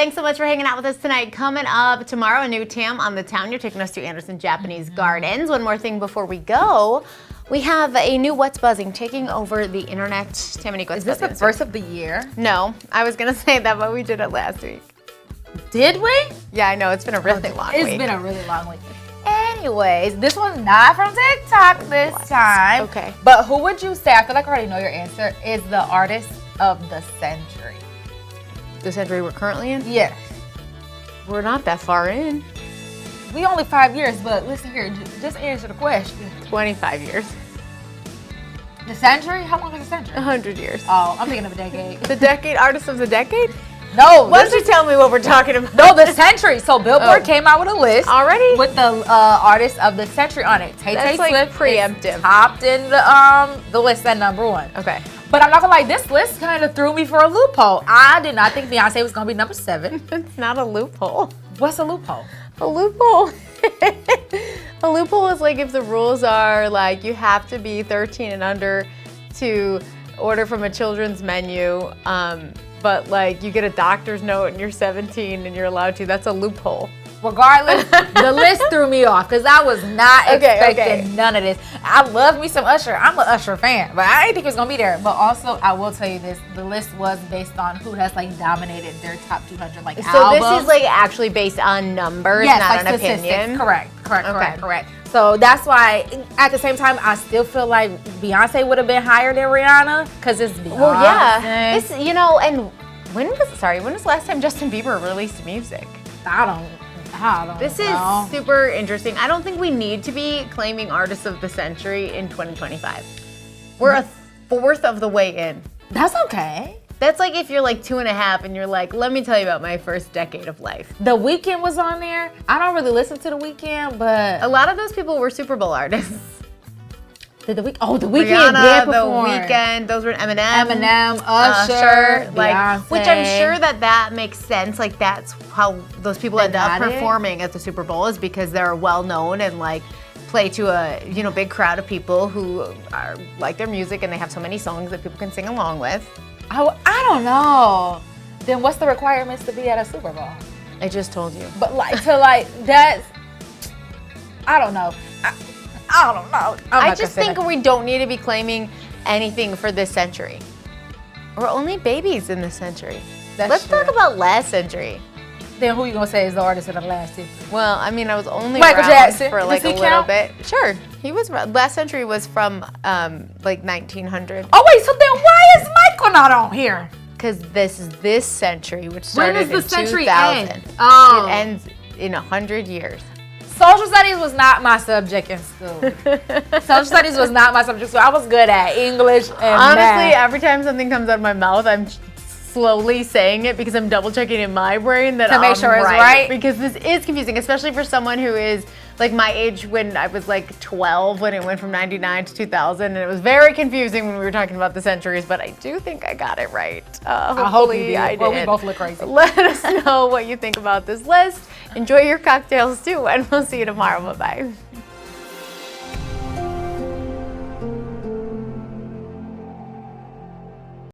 Thanks so much for hanging out with us tonight. Coming up tomorrow, a new Tam on the Town. You're taking us to Anderson Japanese Gardens. One more thing before we go. We have a new What's Buzzing taking over the internet. Tammy, what's Is this the first of the year? No, I was going to say that, but we did it last week. Did we? Yeah, I know. It's been a really long week. It's been a really long week. Anyways, this one's not from TikTok this time. Okay. But who would you say, I feel like I already know your answer, is the artist of the century? The century we're currently in? Yes. We're not that far in. We only 5 years, but listen here, just answer the question. 25 years. The century? How long is the century? 100 years. Oh, I'm thinking of a decade. The decade, artist of the decade? No. Why don't you tell me what we're talking about? No, the century. So Billboard came out with a list already with the artist of the century on it. Tay like Swift preemptive. Topped in the list at #1. Okay. But I'm not gonna lie, this list kind of threw me for a loophole. I did not think Beyonce was gonna be number 7. It's not a loophole. What's a loophole? A loophole. A loophole is like if the rules are like you have to be 13 and under to order from a children's menu, but like you get a doctor's note and you're 17 and you're allowed to. That's a loophole. Regardless, the list threw me off because I was not expecting none of this. I love me some Usher. I'm an Usher fan, but I didn't think it was gonna be there. But also, I will tell you this: the list was based on who has like dominated their top 200 like So albums. this is like actually based on numbers, yes, not like an statistics. opinion. Correct. So that's why, at the same time, I still feel like Beyonce would have been higher than Rihanna because it's Beyonce. Well, yeah, this and when was the last time Justin Bieber released music? I don't This know. is super interesting. I don't think we need to be claiming artists of the century in 2025. We're a fourth of the way in. That's okay. That's like if you're like 2.5 and you're like, let me tell you about my first decade of life. The Weeknd was on there. I don't really listen to The Weeknd, but a lot of those people were Super Bowl artists. Did The Weeknd? Oh, The Weeknd Rihanna, did perform. The Weeknd, those were Eminem, Usher, like, Beyonce. which I'm sure that makes sense. Like that's how those people end up performing at the Super Bowl is because they're well known and like play to a big crowd of people who are like their music and they have so many songs that people can sing along with. I don't know. Then what's the requirements to be at a Super Bowl? I just told you. But that's, I don't know. I don't know. I just think we don't need to be claiming anything for this century. We're only babies in this century. Let's talk about last century. Then who you gonna say is the artist of the last century? Well, I mean, I was only Michael around Jackson. for like Does a he little count? bit. Sure, he was. Last century was from like 1900. Oh wait, so then why is Michael not on here? Because this is this century, which started When does the in century 2000. end? Oh. It ends in 100 years. Social studies was not my subject in school. Social studies was not my subject in school. I was good at English and Honestly, math. every time something comes out of my mouth, I'm slowly saying it because I'm double checking in my brain that to make sure it's right. Because this is confusing, especially for someone who is like my age when I was like 12 when it went from 99 to 2000, and it was very confusing when we were talking about the centuries, but I do think I got it right. Hopefully I did. Well, we both look crazy. Let us know what you think about this list. Enjoy your cocktails too, and we'll see you tomorrow. Bye-bye.